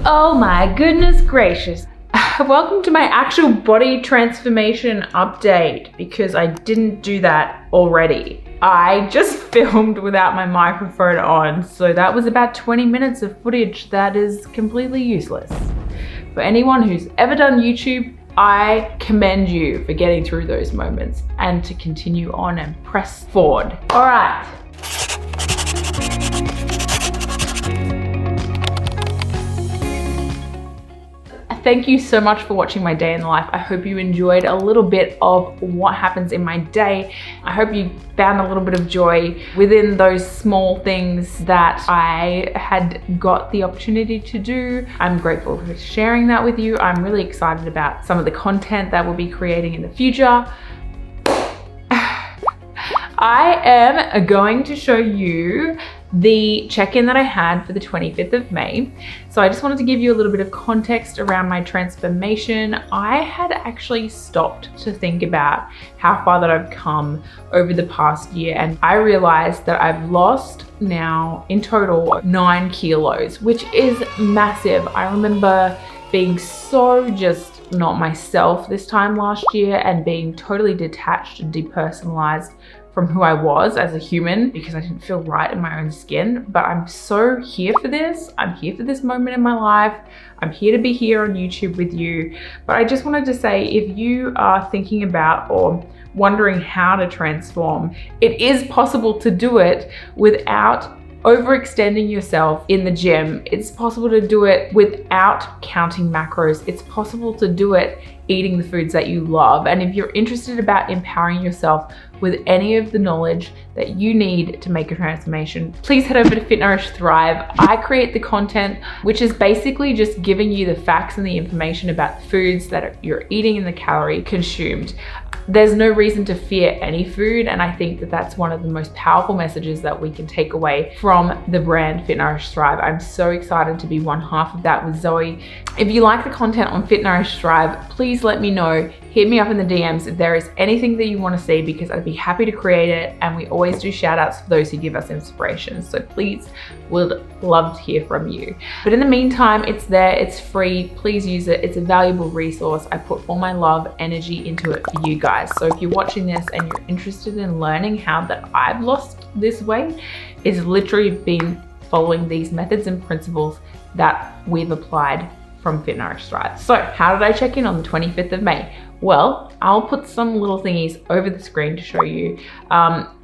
Oh my goodness gracious. Welcome to my actual body transformation update, because I didn't do that already. I just filmed without my microphone on, so that was about 20 minutes of footage that is completely useless. For anyone who's ever done YouTube, I commend you for getting through those moments and to continue on and press forward. All right. Thank you so much for watching my day in the life. I hope you enjoyed a little bit of what happens in my day. I hope you found a little bit of joy within those small things that I had got the opportunity to do. I'm grateful for sharing that with you. I'm really excited about some of the content that we'll be creating in the future. I am going to show you the check-in that I had for the 25th of May. So I just wanted to give you a little bit of context around my transformation. I had actually stopped to think about how far that I've come over the past year, and I realized that I've lost now in total 9 kilos, which is massive. I remember being so just not myself this time last year and being totally detached and depersonalized from who I was as a human because I didn't feel right in my own skin. But I'm so here for this. I'm here for this moment in my life. I'm here to be here on YouTube with you. But I just wanted to say, if you are thinking about or wondering how to transform, it is possible to do it without overextending yourself in the gym. It's possible to do it without counting macros. It's possible to do it eating the foods that you love. And if you're interested about empowering yourself with any of the knowledge that you need to make a transformation, please head over to Fit Nourish Thrive. I create the content, which is basically just giving you the facts and the information about the foods that you're eating and the calorie consumed. There's no reason to fear any food, and I think that that's one of the most powerful messages that we can take away from the brand Fit Nourish Thrive. I'm so excited to be one half of that with Zoe. If you like the content on Fit Nourish Thrive, please let me know. Hit me up in the DMs if there is anything that you want to see, because I'd be happy to create it, and we always do shout outs for those who give us inspiration. So please, would love to hear from you. But in the meantime, it's there, it's free, please use it. It's a valuable resource. I put all my love, energy into it for you guys. So if you're watching this and you're interested in learning how that I've lost this weight, it's literally been following these methods and principles that we've applied from Fit Nourish Thrive. So how did I check in on the 25th of May? Well, I'll put some little thingies over the screen to show you.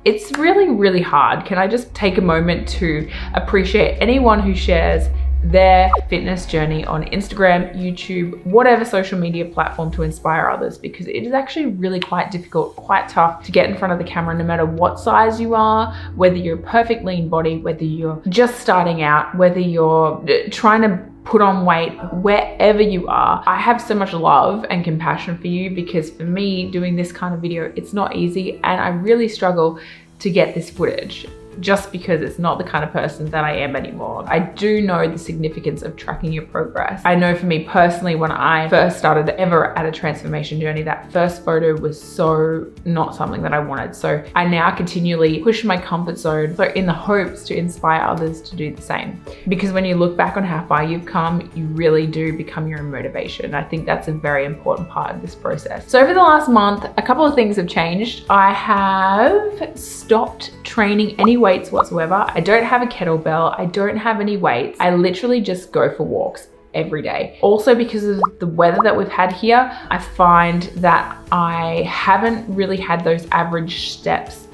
It's really, really hard. Can I just take a moment to appreciate anyone who shares their fitness journey on Instagram, YouTube, whatever social media platform to inspire others, because it is actually really quite difficult, quite tough to get in front of the camera no matter what size you are, whether you're a perfect lean body, whether you're just starting out, whether you're trying to put on weight, wherever you are. I have so much love and compassion for you, because for me, doing this kind of video, it's not easy, and I really struggle to get this footage, just because it's not the kind of person that I am anymore. I do know the significance of tracking your progress. I know for me personally, when I first started ever at a transformation journey, that first photo was so not something that I wanted. So I now continually push my comfort zone, so in the hopes to inspire others to do the same. Because when you look back on how far you've come, you really do become your own motivation. I think that's a very important part of this process. So over the last month, a couple of things have changed. I have stopped training any weights whatsoever. I don't have a kettlebell. I don't have any weights. I literally just go for walks every day. Also, because of the weather that we've had here, I find that I haven't really had those average steps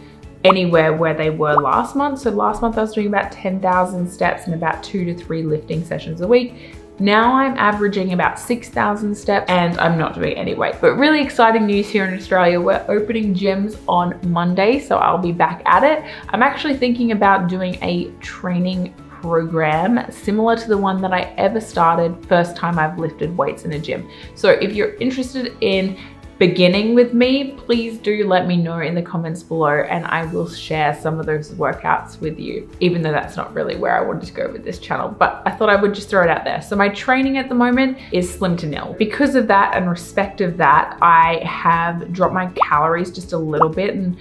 anywhere where they were last month. So last month I was doing about 10,000 steps and about 2 to 3 lifting sessions a week. Now I'm averaging about 6,000 steps, and I'm not doing any weight. But really exciting news here in Australia. We're opening gyms on Monday, so I'll be back at it. I'm actually thinking about doing a training program similar to the one that I ever started first time I've lifted weights in a gym. So if you're interested in beginning with me, please do let me know in the comments below, and I will share some of those workouts with you, even though that's not really where I wanted to go with this channel, but I thought I would just throw it out there. So my training at the moment is slim to nil. Because of that and respect of that, I have dropped my calories just a little bit, and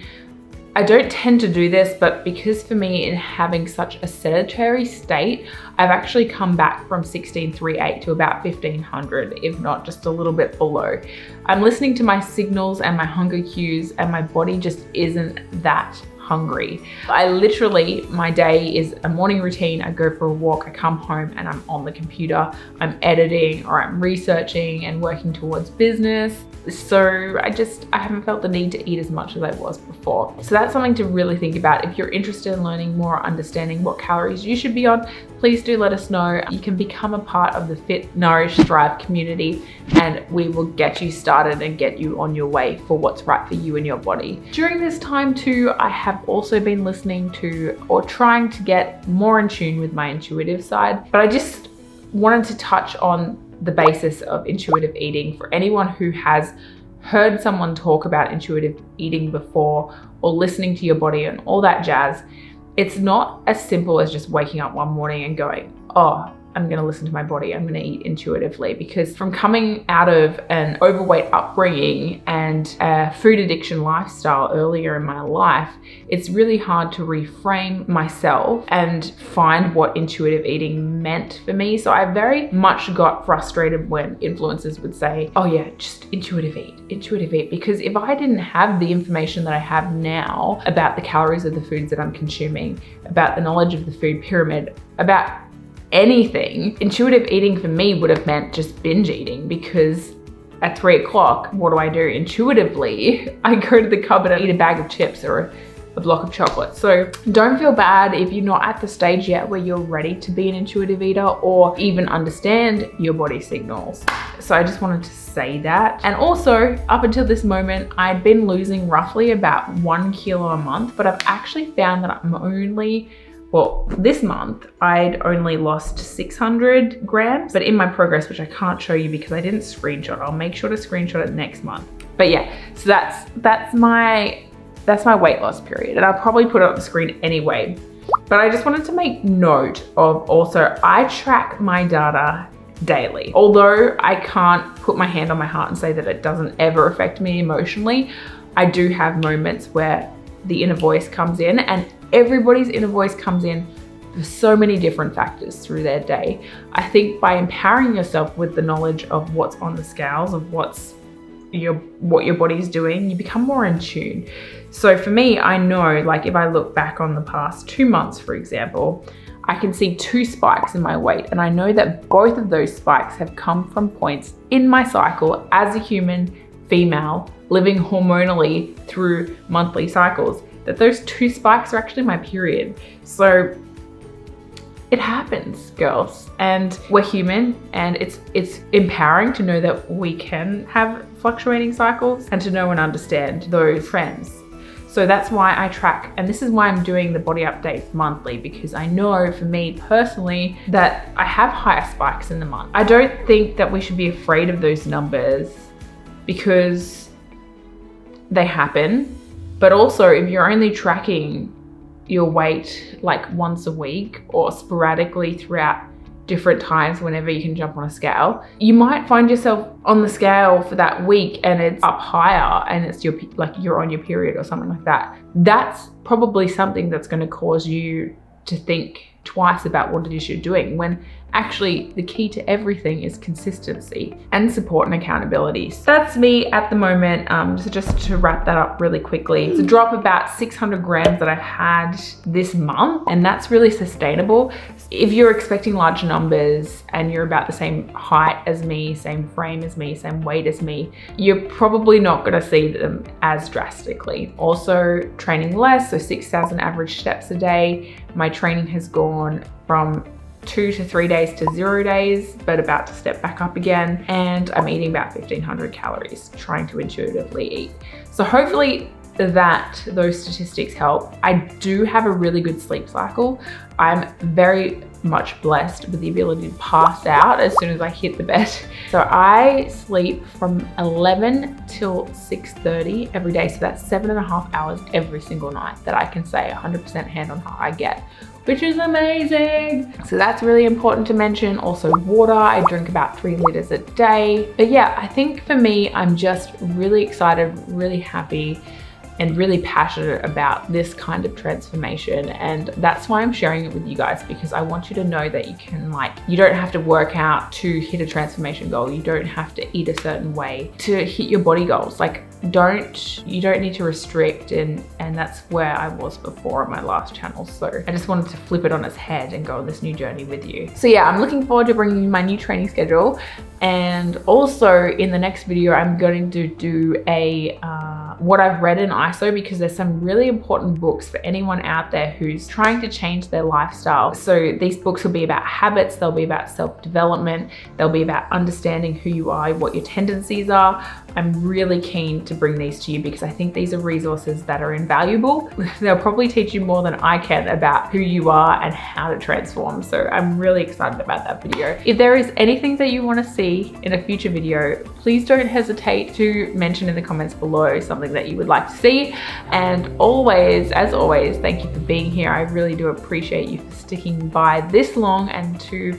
I don't tend to do this, but because for me, in having such a sedentary state, I've actually come back from 1638 to about 1500, if not just a little bit below. I'm listening to my signals and my hunger cues, and my body just isn't that hungry. I literally, my day is a morning routine. I go for a walk, I come home and I'm on the computer. I'm editing or I'm researching and working towards business. So I haven't felt the need to eat as much as I was before. So that's something to really think about. If you're interested in learning more, understanding what calories you should be on, please do let us know. You can become a part of the Fit, Nourish, Thrive community, and we will get you started and get you on your way for what's right for you and your body. During this time too, I have also been listening to or trying to get more in tune with my intuitive side, but I just wanted to touch on the basis of intuitive eating for anyone who has heard someone talk about intuitive eating before or listening to your body and all that jazz. It's not as simple as just waking up one morning and going, oh, I'm going to listen to my body, I'm going to eat intuitively. Because from coming out of an overweight upbringing and a food addiction lifestyle earlier in my life, it's really hard to reframe myself and find what intuitive eating meant for me. So I very much got frustrated when influencers would say, oh yeah, just intuitive eat. Because if I didn't have the information that I have now about the calories of the foods that I'm consuming, about the knowledge of the food pyramid, about anything, intuitive eating for me would have meant just binge eating, because at 3 o'clock, what do I do? Intuitively, I go to the cupboard and eat a bag of chips or a block of chocolate. So don't feel bad if you're not at the stage yet where you're ready to be an intuitive eater or even understand your body signals. So I just wanted to say that. And also, up until this moment, I'd been losing roughly about 1 kilo a month, but I've actually found that I'm only, well, this month, I'd only lost 600 grams, but in my progress, which I can't show you because I didn't screenshot, I'll make sure to screenshot it next month. But yeah, so that's my weight loss period, and I'll probably put it on the screen anyway. But I just wanted to make note of also, I track my data daily. Although I can't put my hand on my heart and say that it doesn't ever affect me emotionally, I do have moments where the inner voice comes in, and everybody's inner voice comes in for so many different factors through their day. I think by empowering yourself with the knowledge of what's on the scales, of what your body's doing, you become more in tune. So for me, I know, like if I look back on the past 2 months, for example, I can see 2 spikes in my weight, and I know that both of those spikes have come from points in my cycle as a human female living hormonally through monthly cycles, that those 2 spikes are actually my period. So it happens, girls, and we're human, and it's empowering to know that we can have fluctuating cycles and to know and understand those trends. So that's why I track, and this is why I'm doing the body updates monthly, because I know for me personally that I have higher spikes in the month. I don't think that we should be afraid of those numbers because they happen, but also if you're only tracking your weight like once a week or sporadically throughout different times whenever you can jump on a scale, you might find yourself on the scale for that week and it's up higher and it's you're on your period or something like that. That's probably something that's going to cause you to think twice about what it is you're doing, when actually the key to everything is consistency and support and accountability. So that's me at the moment. Just to wrap that up really quickly, it's a drop about 600 grams that I've had this month, and that's really sustainable. If you're expecting large numbers and you're about the same height as me, same frame as me, same weight as me, you're probably not going to see them as drastically. Also, training less, so 6,000 average steps a day. My training has gone from 2 to 3 days to 0 days, but about to step back up again. And I'm eating about 1,500 calories, trying to intuitively eat. So hopefully those statistics help. I do have a really good sleep cycle. I'm very much blessed with the ability to pass out as soon as I hit the bed. So I sleep from 11 till 6:30 every day. So that's 7.5 hours every single night that I can say 100% hand on heart I get, which is amazing. So that's really important to mention. Also water, I drink about 3 liters a day. But yeah, I think for me, I'm just really excited, really happy. and really passionate about this kind of transformation. And that's why I'm sharing it with you guys, because I want you to know that you don't have to work out to hit a transformation goal. You don't have to eat a certain way to hit your body goals. Like, you don't need to restrict, and that's where I was before on my last channel. So I just wanted to flip it on its head and go on this new journey with you. So yeah, I'm looking forward to bringing you my new training schedule. And also in the next video, I'm going to do a what I've read in ISO, because there's some really important books for anyone out there who's trying to change their lifestyle. So these books will be about habits, they'll be about self-development, they'll be about understanding who you are, what your tendencies are. I'm really keen to bring these to you because I think these are resources that are invaluable. They'll probably teach you more than I can about who you are and how to transform. So I'm really excited about that video. If there is anything that you want to see in a future video, please don't hesitate to mention in the comments below something that you would like to see. And always, as always, thank you for being here. I really do appreciate you for sticking by this long and to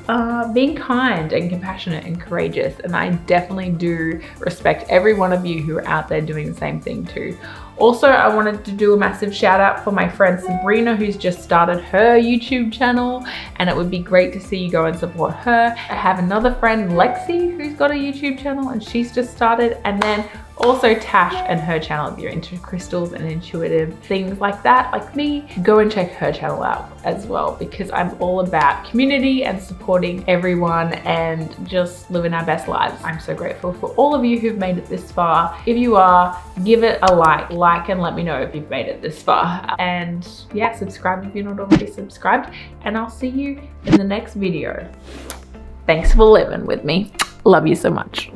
being kind and compassionate and courageous. And I definitely do respect every one of you who are out there doing the same thing too. Also, I wanted to do a massive shout out for my friend Sabrina, who's just started her YouTube channel, and it would be great to see you go and support her. I have another friend, Lexi, who's got a YouTube channel and she's just started, and then also Tash and her channel. If you're into crystals and intuitive things like that, like me, go and check her channel out as well, because I'm all about community and supporting everyone and just living our best lives. I'm so grateful for all of you who've made it this far. If you are, give it a like and let me know if you've made it this far. And yeah, subscribe if you're not already subscribed, and I'll see you in the next video. Thanks for living with me. Love you so much.